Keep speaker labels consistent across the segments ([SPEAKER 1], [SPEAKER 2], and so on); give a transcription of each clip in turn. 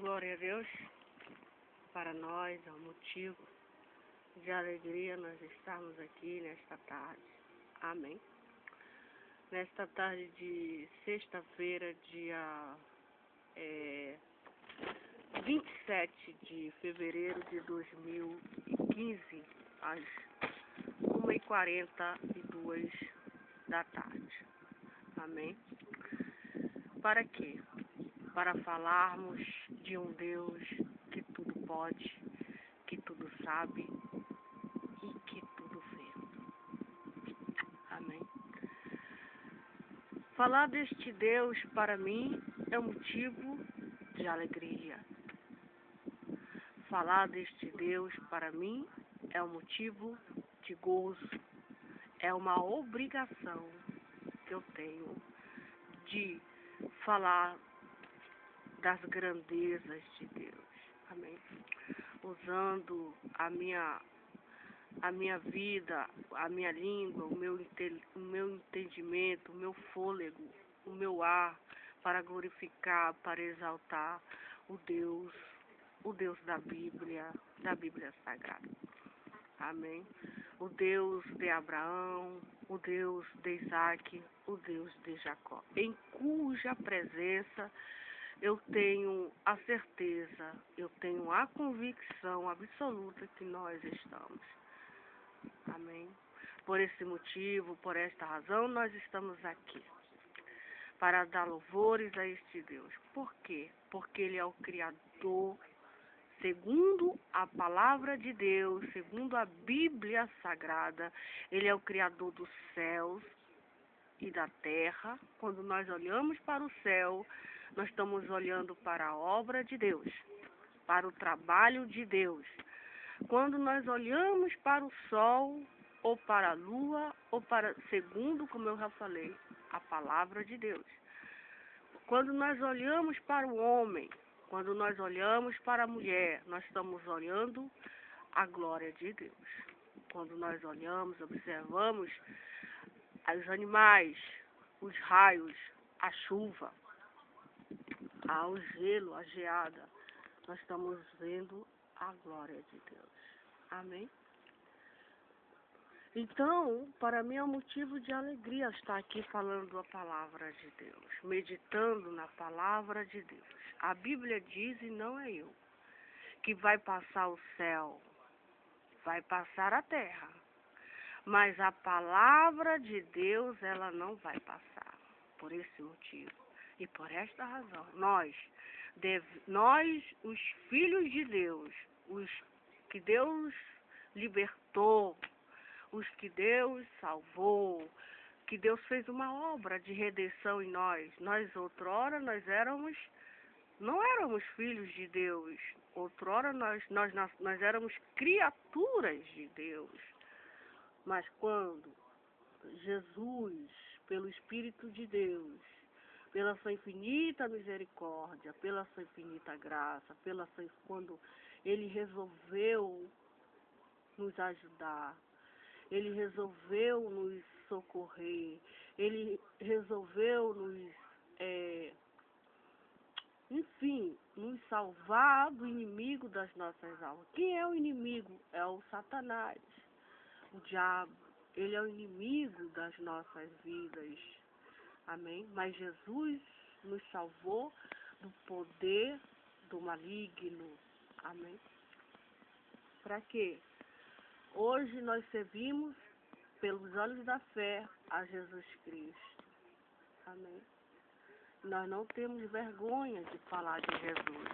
[SPEAKER 1] Glória a Deus, para nós é um motivo de alegria nós estarmos aqui nesta tarde. Amém. Nesta tarde de sexta-feira, dia 27 de fevereiro de 2015, às 1h42 da tarde. Amém. Para quê? Para falarmos de um Deus que tudo pode, que tudo sabe e que tudo vê. Amém. Falar deste Deus para mim é um motivo de alegria. Falar deste Deus para mim é um motivo de gozo. É uma obrigação que eu tenho de falar das grandezas de Deus. Amém. Usando a minha vida, a minha língua, o meu entendimento, o meu fôlego, o meu ar, para glorificar, para exaltar o Deus da Bíblia Sagrada. Amém. O Deus de Abraão, o Deus de Isaac, o Deus de Jacó, em cuja presença eu tenho a certeza, eu tenho a convicção absoluta que nós estamos. Amém. Por esse motivo, por esta razão, nós estamos aqui. Para dar louvores a este Deus. Por quê? Porque Ele é o Criador, segundo a palavra de Deus, segundo a Bíblia Sagrada. Ele é o Criador dos céus e da terra. Quando nós olhamos para o céu, nós estamos olhando para a obra de Deus, para o trabalho de Deus. Quando nós olhamos para o sol, ou para a lua, ou para, segundo, como eu já falei, a palavra de Deus. Quando nós olhamos para o homem, quando nós olhamos para a mulher, nós estamos olhando a glória de Deus. Quando nós olhamos, observamos os animais, os raios, a chuva, o gelo, a geada, nós estamos vendo a glória de Deus. Amém? Então, para mim é um motivo de alegria estar aqui falando a palavra de Deus, meditando na palavra de Deus. A Bíblia diz, e não é eu, que vai passar o céu, vai passar a terra, mas a palavra de Deus, ela não vai passar. Por esse motivo e por esta razão, nós, os filhos de Deus, os que Deus libertou, os que Deus salvou, que Deus fez uma obra de redenção em nós. Nós, outrora, não éramos filhos de Deus. Outrora, nós éramos criaturas de Deus. Mas quando Jesus, pelo Espírito de Deus, pela sua infinita misericórdia, pela sua infinita graça, quando Ele resolveu nos ajudar, Ele resolveu nos socorrer, Ele resolveu nos salvar do inimigo das nossas almas. Quem é o inimigo? É o Satanás, o diabo. Ele é o inimigo das nossas vidas. Amém? Mas Jesus nos salvou do poder do maligno. Amém? Para quê? Hoje nós servimos, pelos olhos da fé, a Jesus Cristo. Amém? Nós não temos vergonha de falar de Jesus.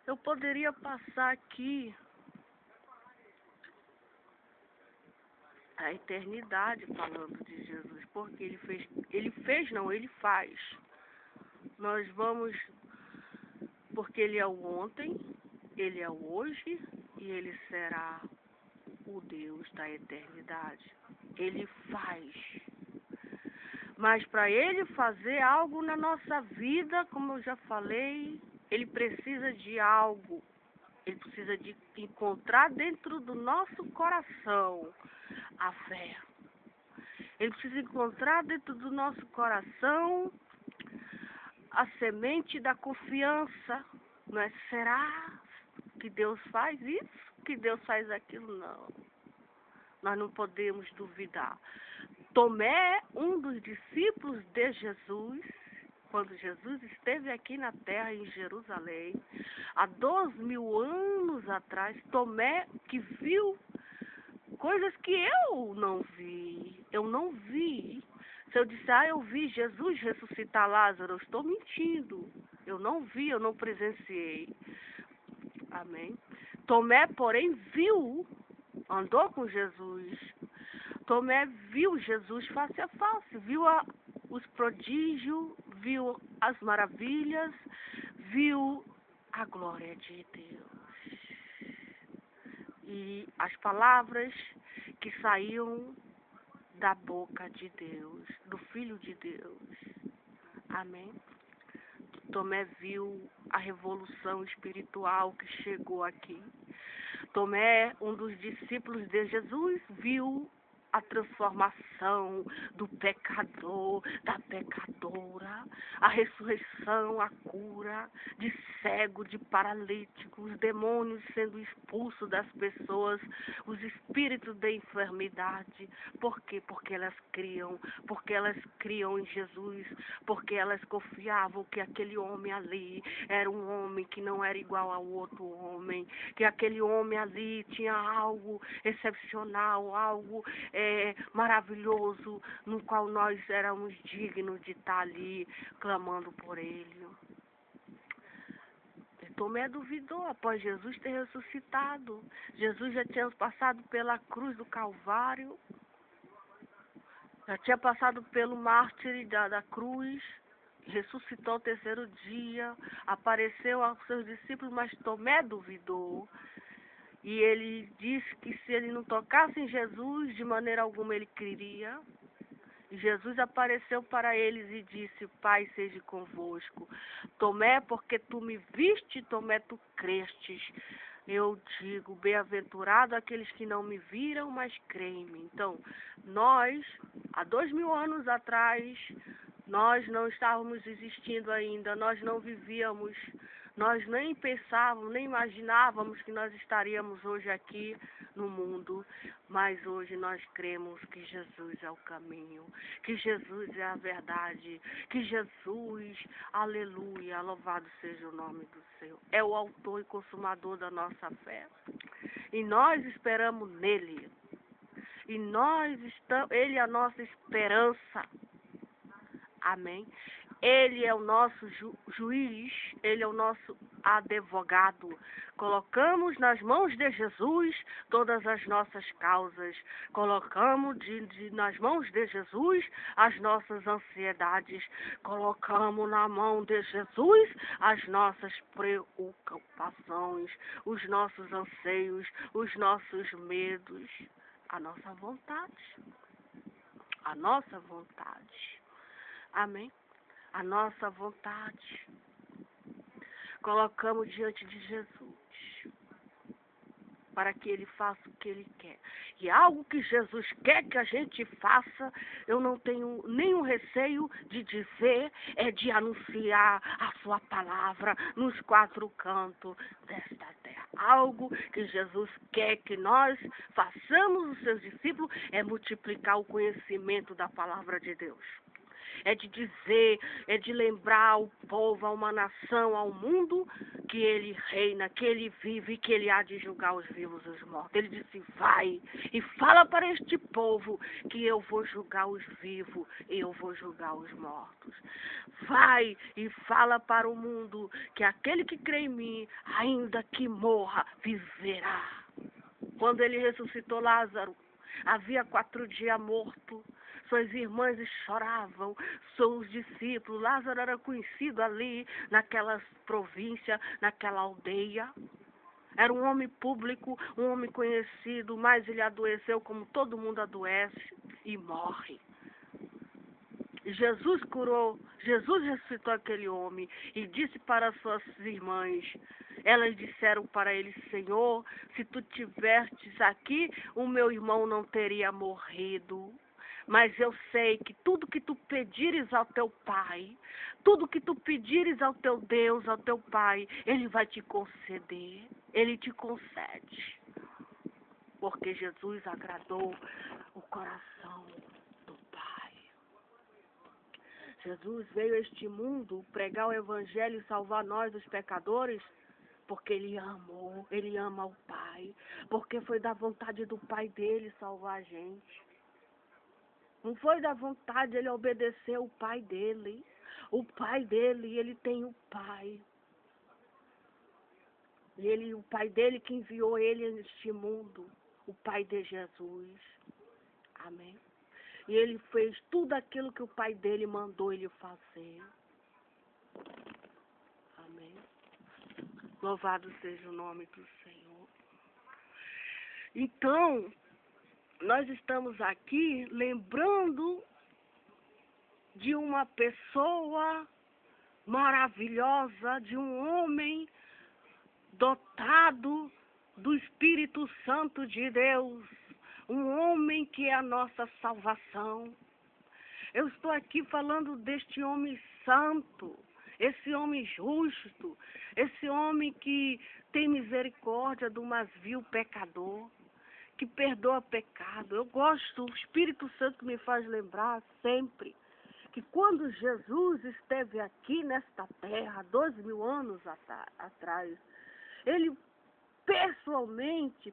[SPEAKER 1] Eu poderia passar aqui a eternidade falando de Jesus, porque ele faz. Nós vamos, porque Ele é o ontem, Ele é o hoje e Ele será o Deus da eternidade. Ele faz. Mas para Ele fazer algo na nossa vida, como eu já falei, Ele precisa de algo. Ele precisa de encontrar dentro do nosso coração a fé. Ele precisa encontrar dentro do nosso coração a semente da confiança. Não é, será que Deus faz isso? Que Deus faz aquilo? Não. Nós não podemos duvidar. Tomé, um dos discípulos de Jesus, quando Jesus esteve aqui na terra, em Jerusalém, há 2000 anos atrás, Tomé que viu coisas que eu não vi. Eu não vi. Se eu disser, eu vi Jesus ressuscitar Lázaro, eu estou mentindo. Eu não vi, eu não presenciei. Amém. Tomé, porém, viu, andou com Jesus. Tomé viu Jesus face a face, viu os prodígios, viu as maravilhas, viu a glória de Deus. E as palavras que saíam da boca de Deus, do Filho de Deus. Amém. Tomé viu a revolução espiritual que chegou aqui. Tomé, um dos discípulos de Jesus, viu a transformação do pecador, da pecadora, a ressurreição, a cura de cego, de paralítico, os demônios sendo expulsos das pessoas, os espíritos de enfermidade. Por quê? Porque elas criam em Jesus, porque elas confiavam que aquele homem ali era um homem que não era igual ao outro homem, que aquele homem ali tinha algo excepcional, algo maravilhoso, no qual nós éramos dignos de estar ali clamando por ele. E Tomé duvidou após Jesus ter ressuscitado. Jesus já tinha passado pela cruz do Calvário, já tinha passado pelo mártir da cruz, ressuscitou ao terceiro dia, apareceu aos seus discípulos, mas Tomé duvidou. E ele disse que se ele não tocasse em Jesus, de maneira alguma ele creria. E Jesus apareceu para eles e disse, Pai seja convosco. Tomé, porque tu me viste, Tomé, tu crestes. Eu digo, bem-aventurado aqueles que não me viram, mas creem-me. Então, nós, há 2000 anos atrás, nós não estávamos existindo ainda, nós não vivíamos, nós nem pensávamos, nem imaginávamos que nós estaríamos hoje aqui no mundo, mas hoje nós cremos que Jesus é o caminho, que Jesus é a verdade, que Jesus, aleluia, louvado seja o nome do Senhor, é o autor e consumador da nossa fé. E nós esperamos nele. E nós estamos, ele é a nossa esperança. Amém. Ele é o nosso juiz, ele é o nosso advogado. Colocamos nas mãos de Jesus todas as nossas causas. Colocamos nas mãos de Jesus as nossas ansiedades. Colocamos na mão de Jesus as nossas preocupações, os nossos anseios, os nossos medos, a nossa vontade. A nossa vontade. Amém? A nossa vontade. Colocamos diante de Jesus para que Ele faça o que Ele quer. E algo que Jesus quer que a gente faça, eu não tenho nenhum receio de dizer, é de anunciar a sua palavra nos 4 cantos desta terra. Algo que Jesus quer que nós façamos, os seus discípulos, é multiplicar o conhecimento da palavra de Deus. É de dizer, é de lembrar ao povo, a uma nação, ao mundo, que ele reina, que ele vive, que ele há de julgar os vivos e os mortos. Ele disse, vai e fala para este povo que eu vou julgar os vivos e eu vou julgar os mortos. Vai e fala para o mundo que aquele que crê em mim, ainda que morra, viverá. Quando ele ressuscitou Lázaro, havia 4 dias morto. Suas irmãs choravam, seus discípulos. Lázaro era conhecido ali, naquela província, naquela aldeia. Era um homem público, um homem conhecido, mas ele adoeceu como todo mundo adoece e morre. Jesus curou, Jesus ressuscitou aquele homem e disse para suas irmãs, elas disseram para ele, Senhor, se tu tivesses aqui, o meu irmão não teria morrido. Mas eu sei que tudo que tu pedires ao teu Pai, tudo que tu pedires ao teu Deus, ao teu Pai, Ele vai te conceder. Ele te concede. Porque Jesus agradou o coração do Pai. Jesus veio a este mundo pregar o Evangelho e salvar nós, os pecadores, porque Ele amou, Ele ama o Pai. Porque foi da vontade do Pai dele salvar a gente. Não foi da vontade, ele obedeceu o pai dele. O pai dele, ele tem o pai. O pai dele que enviou ele neste mundo. O pai de Jesus. Amém. E ele fez tudo aquilo que o pai dele mandou ele fazer. Amém. Louvado seja o nome do Senhor. Então, nós estamos aqui lembrando de uma pessoa maravilhosa, de um homem dotado do Espírito Santo de Deus, um homem que é a nossa salvação. Eu estou aqui falando deste homem santo, esse homem justo, esse homem que tem misericórdia do mais vil pecador, que perdoa pecado. Eu gosto, o Espírito Santo me faz lembrar sempre que quando Jesus esteve aqui nesta terra, 2000 anos atrás, ele pessoalmente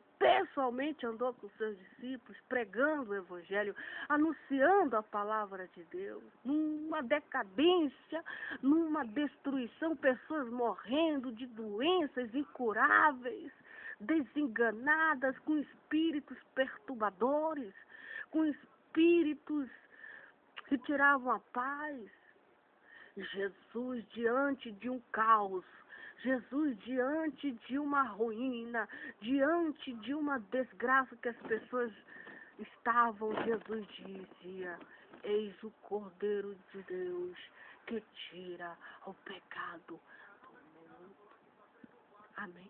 [SPEAKER 1] andou com seus discípulos, pregando o Evangelho, anunciando a palavra de Deus, numa decadência, numa destruição, pessoas morrendo de doenças incuráveis, desenganadas, com espíritos perturbadores, com espíritos que tiravam a paz. Jesus diante de um caos, Jesus diante de uma ruína, diante de uma desgraça que as pessoas estavam, Jesus dizia: eis o Cordeiro de Deus que tira o pecado do mundo. Amém.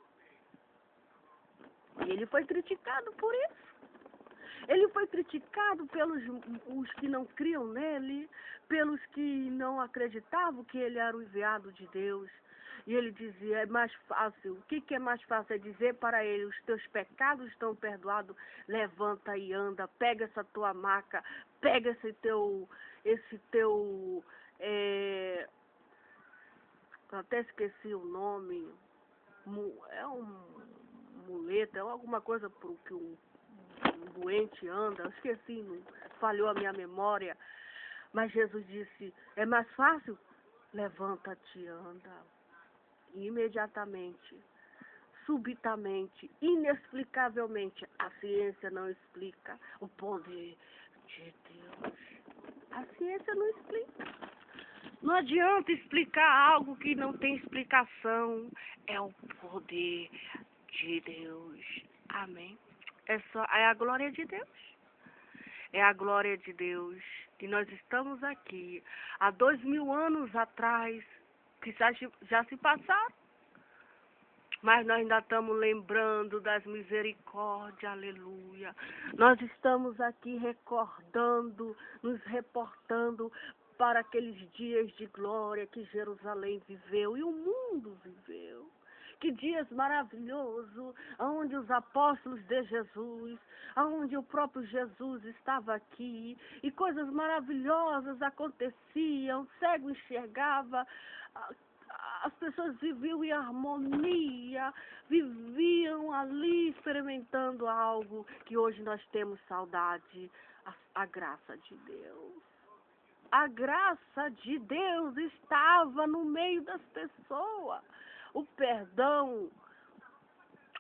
[SPEAKER 1] E ele foi criticado por isso. Ele foi criticado pelos os que não criam nele, pelos que não acreditavam que ele era o enviado de Deus. E ele dizia: é mais fácil. O que é mais fácil? É dizer para ele: os teus pecados estão perdoados, levanta e anda, pega essa tua maca, pega esse teu até esqueci o nome, é um muleta, é alguma coisa pro que um doente anda, eu esqueci, falhou a minha memória. Mas Jesus disse: é mais fácil? Levanta-te e anda. E imediatamente, subitamente, inexplicavelmente, a ciência não explica o poder de Deus. A ciência não explica. Não adianta explicar algo que não tem explicação. É o poder de Deus. Amém. É a glória de Deus. É a glória de Deus. E nós estamos aqui há 2000 anos atrás, que já se passaram. Mas nós ainda estamos lembrando das misericórdias, aleluia. Nós estamos aqui recordando, nos reportando para aqueles dias de glória que Jerusalém viveu e o mundo viveu. Que dias maravilhosos, onde os apóstolos de Jesus, onde o próprio Jesus estava aqui, e coisas maravilhosas aconteciam, cego enxergava, as pessoas viviam em harmonia, viviam ali experimentando algo que hoje nós temos saudade, a graça de Deus. A graça de Deus estava no meio das pessoas. O perdão,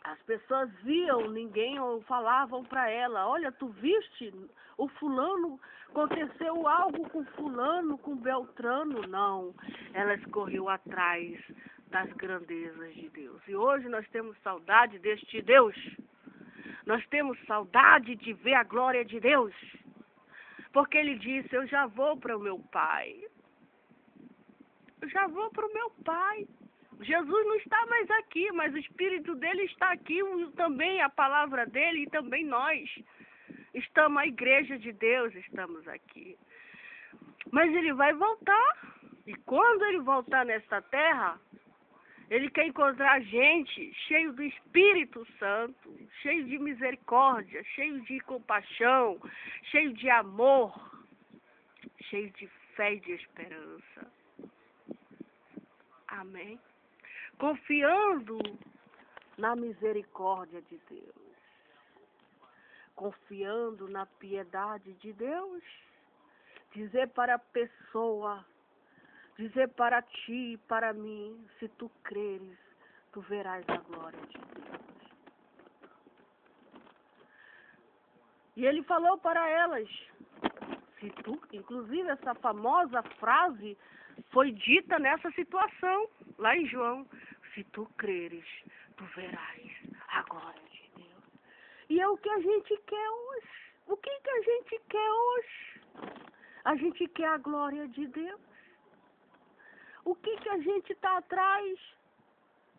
[SPEAKER 1] as pessoas viam, ninguém falavam para ela: olha, tu viste o fulano, aconteceu algo com fulano, com Beltrano. Não, elas corriam atrás das grandezas de Deus. E hoje nós temos saudade deste Deus. Nós temos saudade de ver a glória de Deus. Porque ele disse: eu já vou para o meu Pai. Eu já vou para o meu Pai. Jesus não está mais aqui, mas o Espírito dele está aqui, também a palavra dele e também nós. Estamos, a igreja de Deus, estamos aqui. Mas ele vai voltar. E quando ele voltar nesta terra, ele quer encontrar gente cheio do Espírito Santo, cheio de misericórdia, cheio de compaixão, cheio de amor, cheio de fé e de esperança. Amém? Confiando na misericórdia de Deus, confiando na piedade de Deus, dizer para a pessoa, dizer para ti e para mim, se tu creres, tu verás a glória de Deus. E ele falou para elas, se tu, inclusive essa famosa frase foi dita nessa situação, lá em João, se tu creres, tu verás a glória de Deus. E é o que a gente quer hoje. O que a gente quer hoje? A gente quer a glória de Deus. O que a gente está atrás?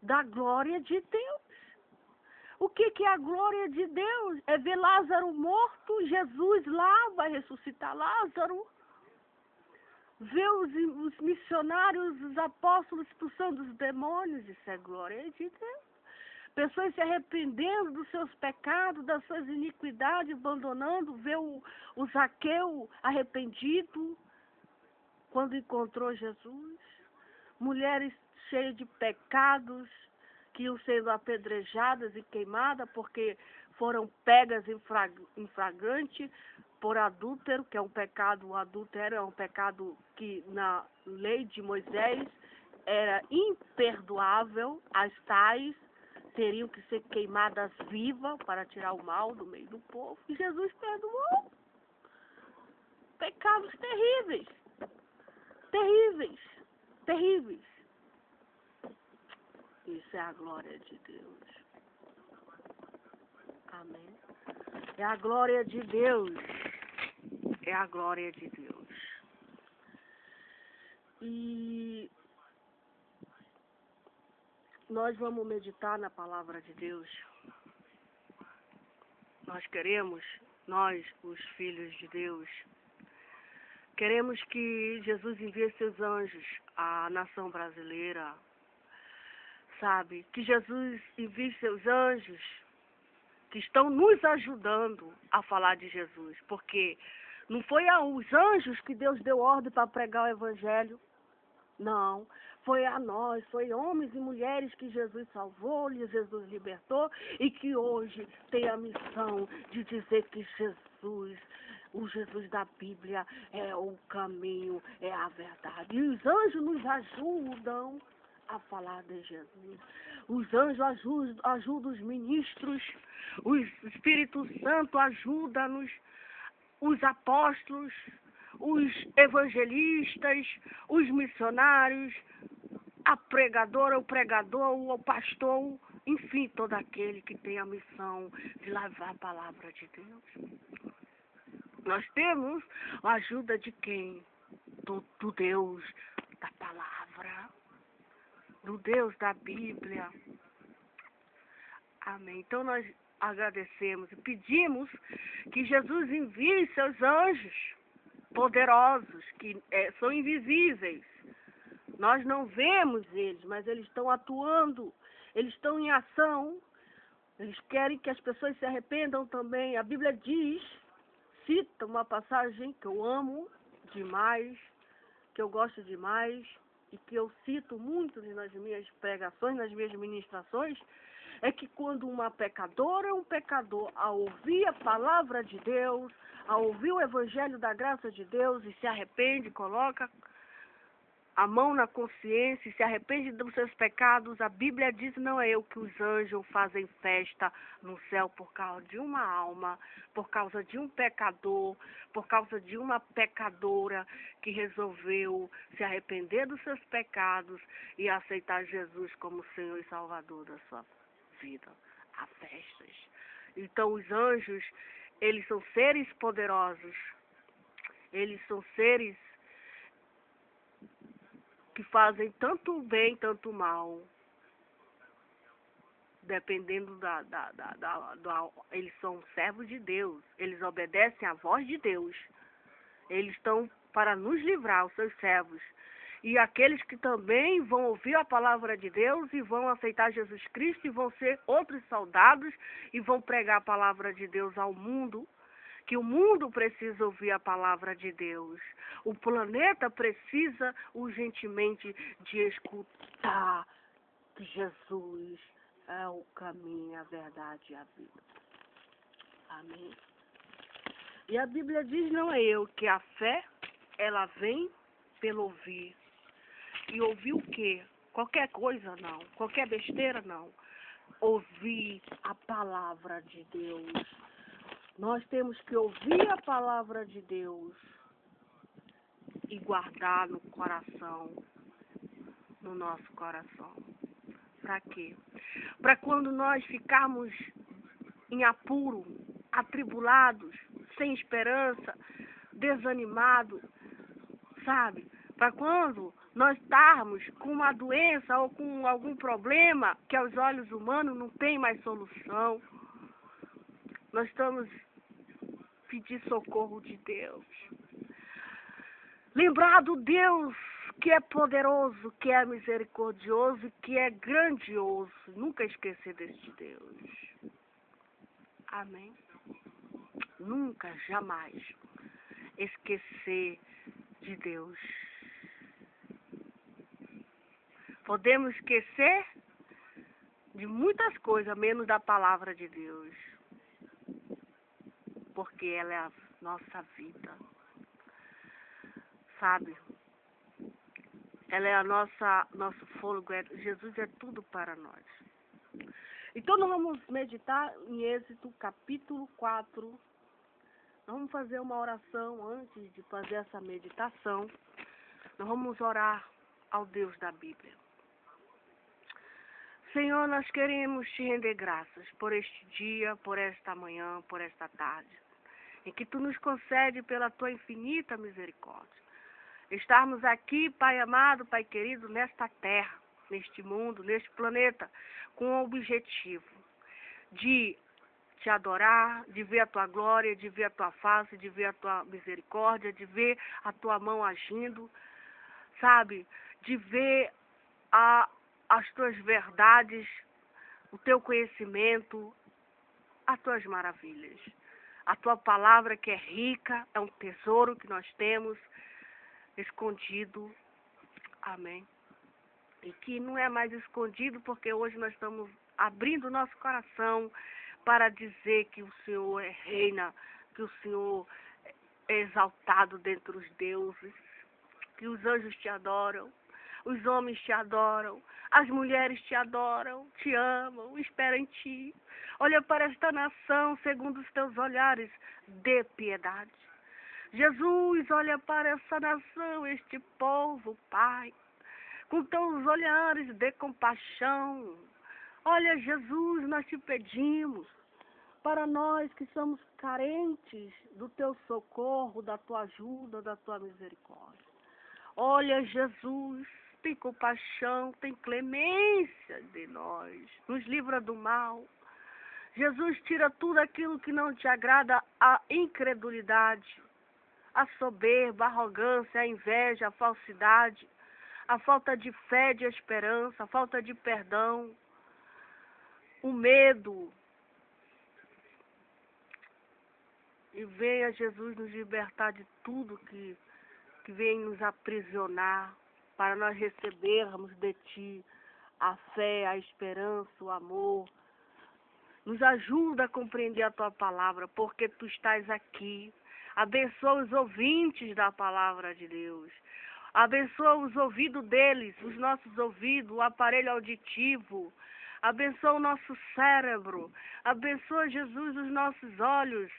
[SPEAKER 1] Da glória de Deus. O que é a glória de Deus? É ver Lázaro morto, Jesus lá vai ressuscitar Lázaro. Ver os missionários, os apóstolos expulsando os demônios, isso é glória de Deus. Pessoas se arrependendo dos seus pecados, das suas iniquidades, abandonando, ver o Zaqueu arrependido quando encontrou Jesus. Mulheres cheias de pecados, que iam sendo apedrejadas e queimadas porque foram pegas em flagrante por adúltero, que é um pecado, o adultério é um pecado que na lei de Moisés era imperdoável, as tais teriam que ser queimadas vivas para tirar o mal do meio do povo. E Jesus perdoou. Pecados terríveis, terríveis, terríveis. Isso é a glória de Deus. Amém. É a glória de Deus. É a glória de Deus. E nós vamos meditar na palavra de Deus. Nós queremos, nós, os filhos de Deus, queremos que Jesus envie seus anjos à nação brasileira, sabe? Que Jesus envie seus anjos que estão nos ajudando a falar de Jesus, porque não foi aos anjos que Deus deu ordem para pregar o evangelho, não, foi a nós, foi homens e mulheres que Jesus salvou, Jesus libertou e que hoje tem a missão de dizer que Jesus, o Jesus da Bíblia é o caminho, é a verdade. E os anjos nos ajudam a falar de Jesus. Os anjos ajudam os ministros, o Espírito Santo ajuda-nos, os apóstolos, os evangelistas, os missionários, a pregadora, o pregador, o pastor, enfim, todo aquele que tem a missão de levar a palavra de Deus. Nós temos a ajuda de quem? Do Deus da palavra, do Deus da Bíblia. Amém. Então nós agradecemos e pedimos que Jesus envie seus anjos poderosos, que são invisíveis. Nós não vemos eles, mas eles estão atuando, eles estão em ação. Eles querem que as pessoas se arrependam também. A Bíblia diz, cita uma passagem que eu amo demais, que eu gosto demais e que eu cito muito nas minhas pregações, nas minhas ministrações, é que quando uma pecadora, um pecador, ao ouvir a palavra de Deus, ao ouvir o evangelho da graça de Deus e se arrepende, coloca a mão na consciência e se arrepende dos seus pecados, a Bíblia diz, não é eu que os anjos fazem festa no céu por causa de uma alma, por causa de um pecador, por causa de uma pecadora que resolveu se arrepender dos seus pecados e aceitar Jesus como Senhor e Salvador da sua vida. Há festas. Então os anjos, eles são seres poderosos, eles são seres que fazem tanto bem, tanto mal. dependendo eles são servos de Deus, eles obedecem à voz de Deus, eles estão para nos livrar, os seus servos. E aqueles que também vão ouvir a palavra de Deus e vão aceitar Jesus Cristo e vão ser outros soldados e vão pregar a palavra de Deus ao mundo, que o mundo precisa ouvir a palavra de Deus. O planeta precisa urgentemente de escutar que Jesus é o caminho, a verdade e a vida. Amém. E a Bíblia diz, não é eu, que a fé, ela vem pelo ouvir. E ouvir o quê? Qualquer coisa não, qualquer besteira não. Ouvir a palavra de Deus. Nós temos que ouvir a palavra de Deus e guardar no coração, no nosso coração. Para quê? Para quando nós ficarmos em apuro, atribulados, sem esperança, desanimados, sabe? Para quando nós estarmos com uma doença ou com algum problema que aos olhos humanos não tem mais solução, nós estamos pedir socorro de Deus. Lembrar do Deus que é poderoso, que é misericordioso, que é grandioso. Nunca esquecer deste Deus. Amém? Nunca, jamais esquecer de Deus. Podemos esquecer de muitas coisas, menos da palavra de Deus. Porque ela é a nossa vida. Sabe? Ela é nosso fôlego. Jesus é tudo para nós. Então nós vamos meditar em Êxodo capítulo 4. Nós vamos fazer uma oração antes de fazer essa meditação. Nós vamos orar ao Deus da Bíblia. Senhor, nós queremos te render graças por este dia, por esta manhã, por esta tarde, em que tu nos concede pela tua infinita misericórdia. Estarmos aqui, Pai amado, Pai querido, nesta terra, neste mundo, neste planeta, com o objetivo de te adorar, de ver a tua glória, de ver a tua face, de ver a tua misericórdia, de ver a tua mão agindo, sabe? De ver as tuas verdades, o teu conhecimento, as tuas maravilhas. A tua palavra que é rica, é um tesouro que nós temos escondido. Amém. E que não é mais escondido, porque hoje nós estamos abrindo o nosso coração para dizer que o Senhor reina, que o Senhor é exaltado dentre os deuses, que os anjos te adoram, os homens te adoram, as mulheres te adoram, te amam, esperam em ti. Olha para esta nação segundo os teus olhares de piedade. Jesus, olha para essa nação, este povo, Pai, com teus olhares de compaixão. Olha, Jesus, nós te pedimos, para nós que somos carentes do teu socorro, da tua ajuda, da tua misericórdia. Olha, Jesus, tem compaixão, tem clemência de nós, nos livra do mal. Jesus, tira tudo aquilo que não te agrada, a incredulidade, a soberba, a arrogância, a inveja, a falsidade, a falta de fé, de esperança, a falta de perdão, o medo. E venha, Jesus, nos libertar de tudo que vem nos aprisionar, para nós recebermos de Ti a fé, a esperança, o amor. Nos ajuda a compreender a Tua palavra, porque Tu estás aqui. Abençoa os ouvintes da palavra de Deus. Abençoa os ouvidos deles, os nossos ouvidos, o aparelho auditivo. Abençoa o nosso cérebro. Abençoa, Jesus, os nossos olhos.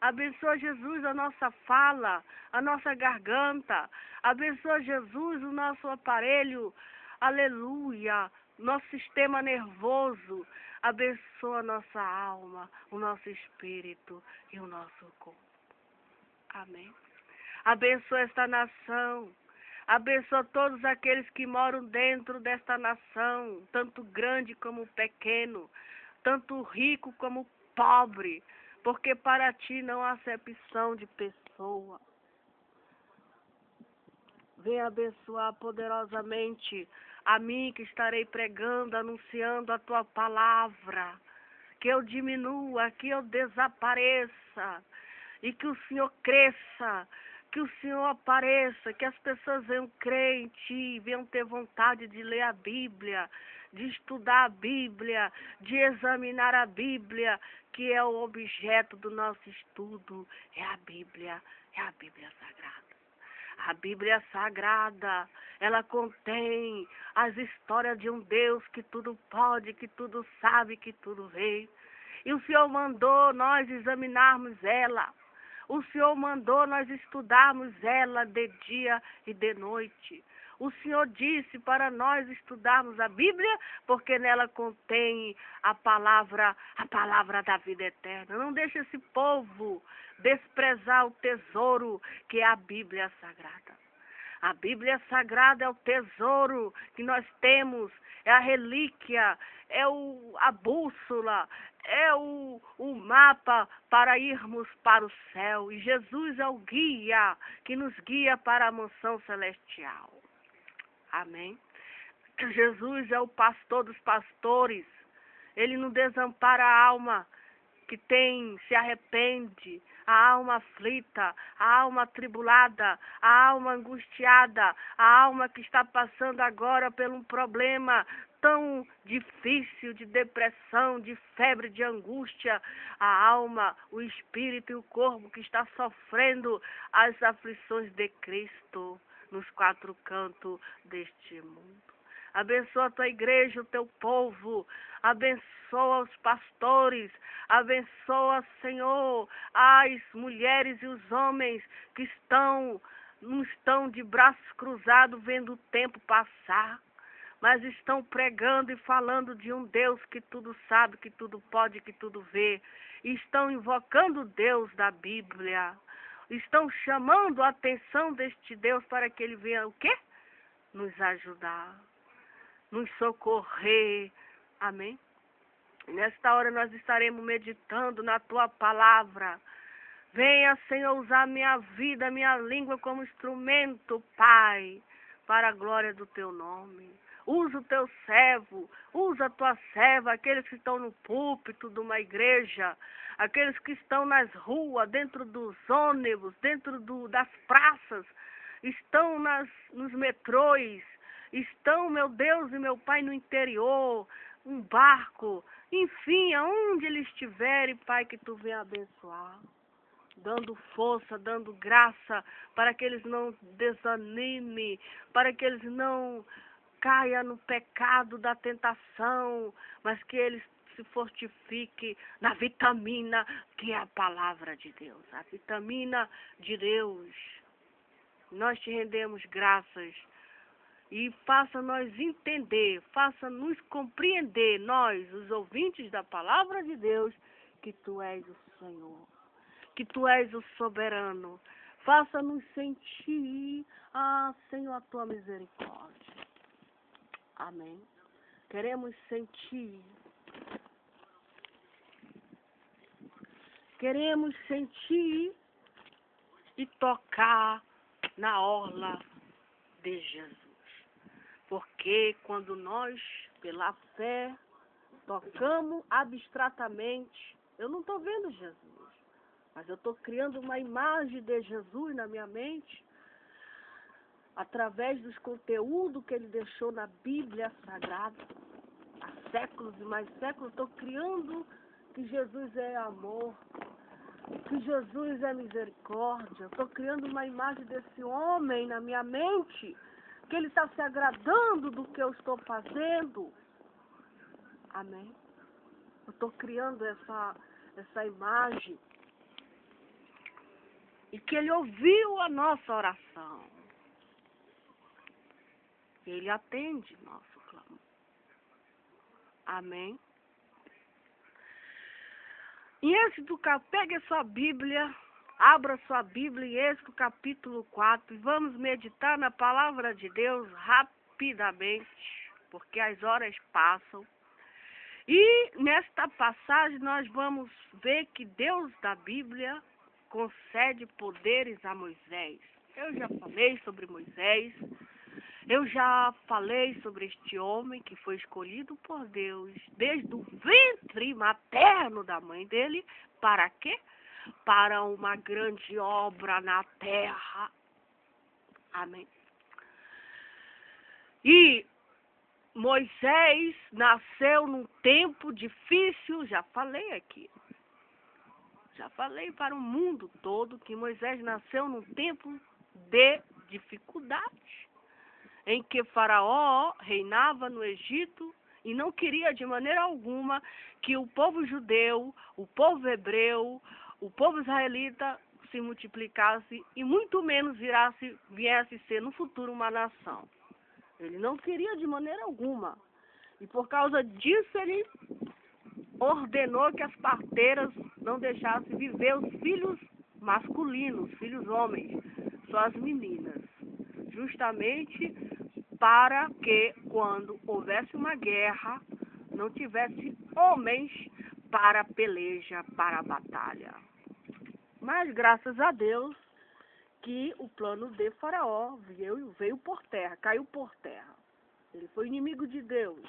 [SPEAKER 1] Abençoa, Jesus, a nossa fala, a nossa garganta. Abençoa, Jesus, o nosso aparelho. Aleluia. Nosso sistema nervoso. Abençoa a nossa alma, o nosso espírito e o nosso corpo. Amém. Abençoa esta nação. Abençoa todos aqueles que moram dentro desta nação, tanto grande como pequeno. tanto rico como pobre, porque para ti não há acepção de pessoa. Venha abençoar poderosamente a mim que estarei pregando, anunciando a tua palavra. Que eu diminua, que eu desapareça e que o Senhor cresça, que o Senhor apareça, que as pessoas venham crer em Ti, venham ter vontade de ler a Bíblia, de estudar a Bíblia, de examinar a Bíblia, que é o objeto do nosso estudo, é a Bíblia Sagrada. A Bíblia Sagrada, ela contém as histórias de um Deus que tudo pode, que tudo sabe, que tudo vê. E o Senhor mandou nós examinarmos ela. O Senhor mandou nós estudarmos ela de dia e de noite. O Senhor disse para nós estudarmos a Bíblia, porque nela contém a palavra da vida eterna. Não deixe esse povo desprezar o tesouro que é a Bíblia Sagrada. A Bíblia Sagrada é o tesouro que nós temos, é a relíquia, é a bússola, é o mapa para irmos para o céu. E Jesus é o guia que nos guia para a mansão celestial. Amém? Jesus é o pastor dos pastores. Ele não desampara a alma que se arrepende, a alma aflita, a alma atribulada, a alma angustiada, a alma que está passando agora por um problema tão difícil de depressão, de febre, de angústia, a alma, o espírito e o corpo que está sofrendo as aflições de Cristo nos quatro cantos deste mundo. Abençoa a tua igreja, o teu povo. Abençoa os pastores. Abençoa, Senhor, as mulheres e os homens que não estão de braços cruzados vendo o tempo passar, mas estão pregando e falando de um Deus que tudo sabe, que tudo pode, que tudo vê. E estão invocando o Deus da Bíblia. Estão chamando a atenção deste Deus para que ele venha o quê? Nos ajudar, nos socorrer. Amém? Nesta hora nós estaremos meditando na tua palavra. Venha, Senhor, usar minha vida, minha língua como instrumento, Pai, para a glória do teu nome. Usa o teu servo, usa a tua serva, aqueles que estão no púlpito de uma igreja, aqueles que estão nas ruas, dentro dos ônibus, dentro das praças, estão nos metrôs, estão, meu Deus e meu Pai, no interior, um barco, enfim, aonde eles estiverem, Pai, que tu venha abençoar, dando força, dando graça, para que eles não desanimem, para que eles não caiam no pecado da tentação, mas que eles se fortifiquem na vitamina que é a palavra de Deus, a vitamina de Deus. Nós te rendemos graças. E faça-nos entender, faça-nos compreender, nós, os ouvintes da palavra de Deus, que Tu és o Senhor, que Tu és o soberano. Faça-nos sentir, Senhor, a Tua misericórdia. Amém. Queremos sentir e tocar na orla de Jesus. Porque quando nós, pela fé, tocamos abstratamente, eu não estou vendo Jesus, mas eu estou criando uma imagem de Jesus na minha mente, através dos conteúdos que ele deixou na Bíblia Sagrada. Há séculos e mais séculos, estou criando que Jesus é amor, que Jesus é misericórdia. Estou criando uma imagem desse homem na minha mente, que ele está se agradando do que eu estou fazendo. Amém? Eu estou criando essa imagem. E que ele ouviu a nossa oração. Ele atende nosso clamor. Amém? Em Êxodo, pegue a sua Bíblia, abra sua Bíblia em Êxodo capítulo 4 e vamos meditar na palavra de Deus rapidamente, porque as horas passam. E nesta passagem nós vamos ver que Deus da Bíblia concede poderes a Moisés. Eu já falei sobre Moisés, eu já falei sobre este homem que foi escolhido por Deus desde o ventre materno da mãe dele. Para quê? Para uma grande obra na terra. Amém. E Moisés nasceu num tempo difícil, já falei aqui. Já falei para o mundo todo que Moisés nasceu num tempo de dificuldade, em que Faraó reinava no Egito e não queria de maneira alguma que o povo judeu, o povo hebreu, o povo israelita se multiplicasse e muito menos viesse ser no futuro uma nação. Ele não queria de maneira alguma. E por causa disso ele ordenou que as parteiras não deixassem viver os filhos masculinos, filhos homens, só as meninas. Justamente para que quando houvesse uma guerra, não tivesse homens para a peleja, para a batalha. Mas graças a Deus que o plano de Faraó veio por terra, caiu por terra. Ele foi inimigo de Deus,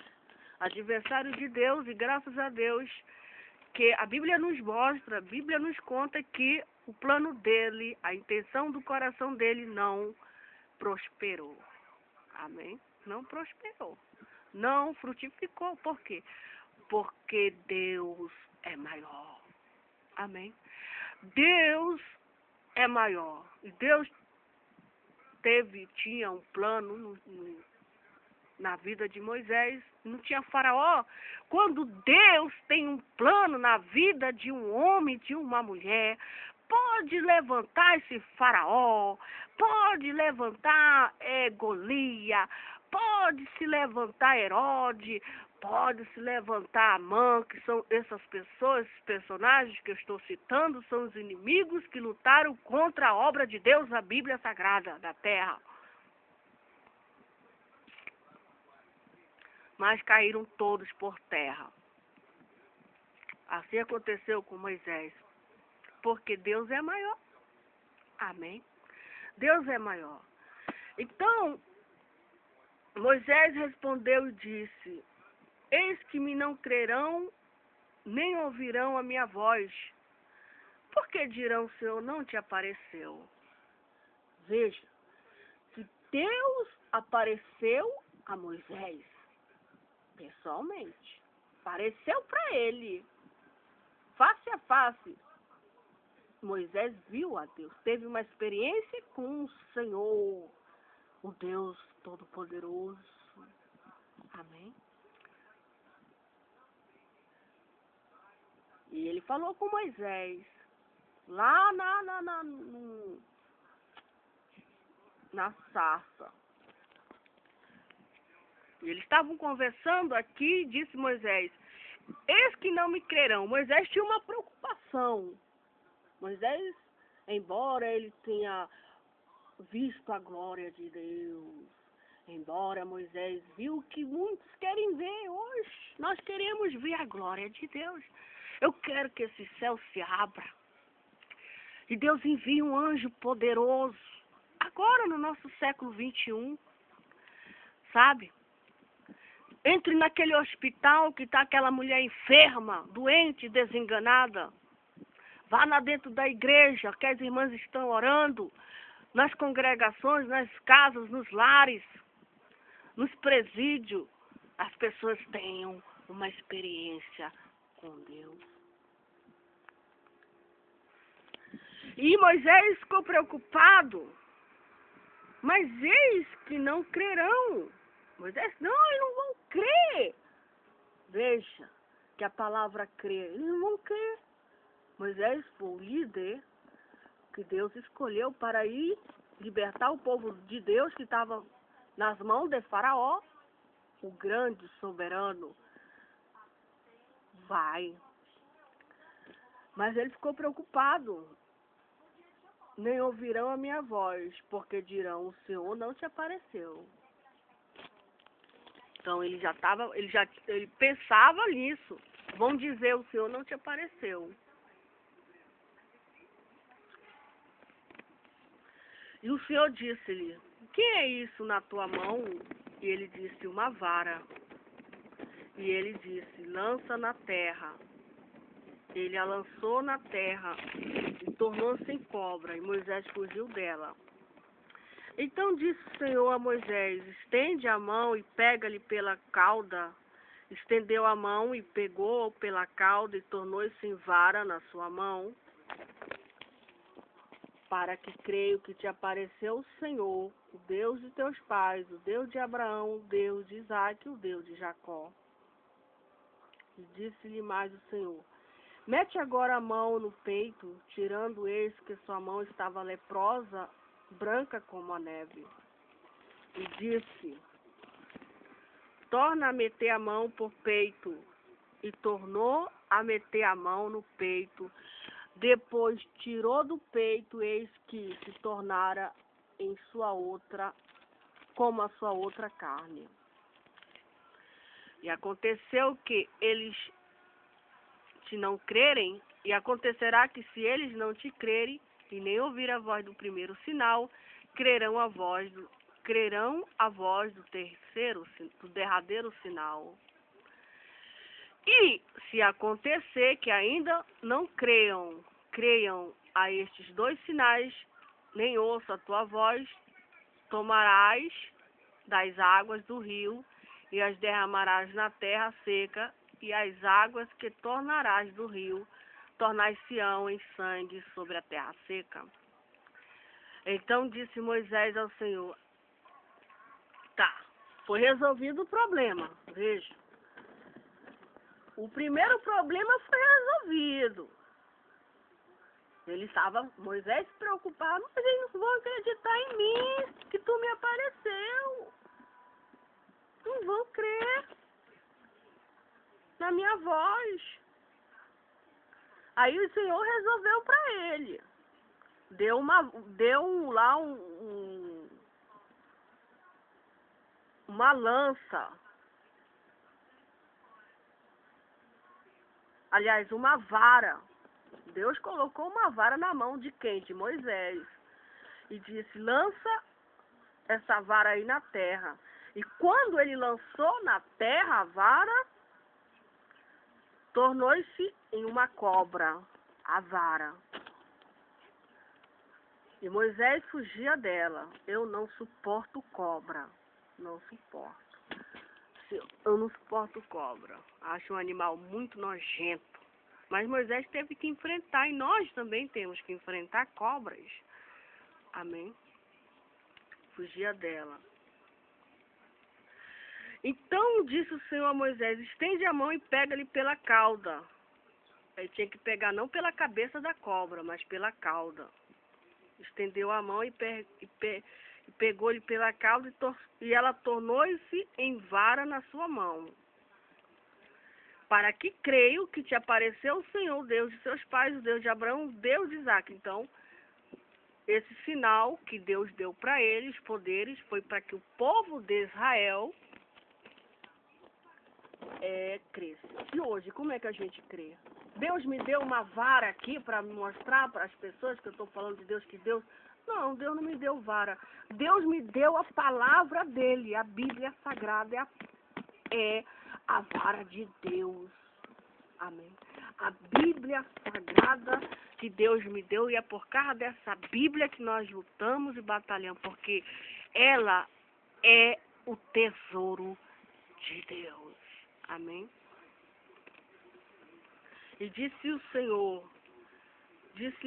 [SPEAKER 1] adversário de Deus, e graças a Deus que a Bíblia nos mostra, a Bíblia nos conta que o plano dele, a intenção do coração dele não prosperou. Amém? Não prosperou. Não frutificou. Por quê? Porque Deus é maior. Amém? Deus é maior. E Deus tinha um plano na vida de Moisés. Não tinha Faraó. Quando Deus tem um plano na vida de um homem, de uma mulher, pode levantar esse Faraó, pode levantar Golias, pode se levantar Herodes, pode se levantar Amã, que são essas pessoas, esses personagens que eu estou citando, são os inimigos que lutaram contra a obra de Deus na Bíblia Sagrada da Terra. Mas caíram todos por terra. Assim aconteceu com Moisés. Porque Deus é maior. Amém? Deus é maior. Então, Moisés respondeu e disse: eis que me não crerão, nem ouvirão a minha voz. Porque dirão, o Senhor não te apareceu. Veja, que Deus apareceu a Moisés, pessoalmente. Apareceu para ele, face a face. Moisés viu a Deus, teve uma experiência com o Senhor, o Deus Todo-Poderoso. Amém? E ele falou com Moisés, lá na sarça. E eles estavam conversando aqui, disse Moisés, eis que não me crerão. Moisés tinha uma preocupação. Moisés, embora ele tenha visto a glória de Deus, embora Moisés viu que muitos querem ver hoje, nós queremos ver a glória de Deus. Eu quero que esse céu se abra e Deus envie um anjo poderoso, agora no nosso século 21, sabe? Entre naquele hospital que está aquela mulher enferma, doente, desenganada. Vá lá dentro da igreja, que as irmãs estão orando, nas congregações, nas casas, nos lares, nos presídios. As pessoas tenham uma experiência com Deus. E Moisés ficou preocupado. Mas eis que não crerão. Moisés, não, eles não vão crer. Veja que a palavra crer, eles não vão crer. Moisés foi o líder que Deus escolheu para ir libertar o povo de Deus que estava nas mãos de Faraó, o grande soberano. Vai. Mas ele ficou preocupado. Nem ouvirão a minha voz, porque dirão, o Senhor não te apareceu. Então ele pensava nisso. Vão dizer, o Senhor não te apareceu. E o Senhor disse-lhe, o que é isso na tua mão? E ele disse, uma vara. E ele disse, lança na terra. Ele a lançou na terra e tornou-se em cobra, e Moisés fugiu dela. Então disse o Senhor a Moisés, estende a mão e pega-lhe pela cauda. Estendeu a mão e pegou pela cauda e tornou-se em vara na sua mão, para que creio que te apareceu o Senhor, o Deus de teus pais, o Deus de Abraão, o Deus de Isaque, o Deus de Jacó. E disse-lhe mais o Senhor, mete agora a mão no peito, tirando eis que sua mão estava leprosa, branca como a neve. E disse, torna a meter a mão por peito. E tornou a meter a mão no peito. Depois tirou do peito, eis que se tornara em sua outra, como a sua outra carne. E aconteceu que eles te não crerem, e acontecerá que se eles não te crerem, e nem ouvir a voz do primeiro sinal, crerão a voz do terceiro, do derradeiro sinal. E se acontecer que ainda não creiam a estes dois sinais, nem ouça a tua voz, tomarás das águas do rio e as derramarás na terra seca, e as águas que tornarás do rio tornar-se-ão em sangue sobre a terra seca. Então disse Moisés ao Senhor, tá, foi resolvido o problema, veja. O primeiro problema foi resolvido. Moisés se preocupava, mas eles não vão acreditar em mim, que tu me apareceu. Não vão crer na minha voz. Aí o Senhor resolveu para ele. Deu lá uma lança. Aliás, uma vara. Deus colocou uma vara na mão de quem? De Moisés. E disse, lança essa vara aí na terra. E quando ele lançou na terra a vara, tornou-se em uma cobra, a vara. E Moisés fugia dela. Eu não suporto cobra. Não suporto. Eu não suporto cobra. Acho um animal muito nojento. Mas Moisés teve que enfrentar, e nós também temos que enfrentar cobras. Amém? Fugia dela. Então disse o Senhor a Moisés, estende a mão e pega-lhe pela cauda. Ele tinha que pegar não pela cabeça da cobra, mas pela cauda. Estendeu a mão e pegou-lhe pela cauda e ela tornou-se em vara na sua mão. Para que creio que te apareceu o Senhor, o Deus de seus pais, o Deus de Abraão, o Deus de Isaque. Então, esse sinal que Deus deu para eles, poderes, foi para que o povo de Israel cresça. E hoje, como é que a gente crê? Deus me deu uma vara aqui para me mostrar para as pessoas que eu estou falando de Deus, que Deus... Não, Deus não me deu vara. Deus me deu a palavra dele, a Bíblia Sagrada é a vara de Deus. Amém. A Bíblia Sagrada que Deus me deu, e é por causa dessa Bíblia que nós lutamos e batalhamos, porque ela é o tesouro de Deus. Amém. E disse-lhe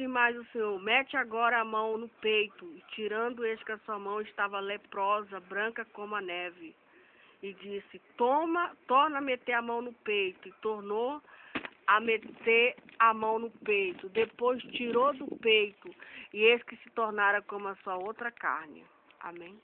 [SPEAKER 1] mais o Senhor, mete agora a mão no peito, e tirando eis que a sua mão estava leprosa, branca como a neve. E disse, torna a meter a mão no peito. E tornou a meter a mão no peito. Depois tirou do peito, e eis que se tornara como a sua outra carne. Amém.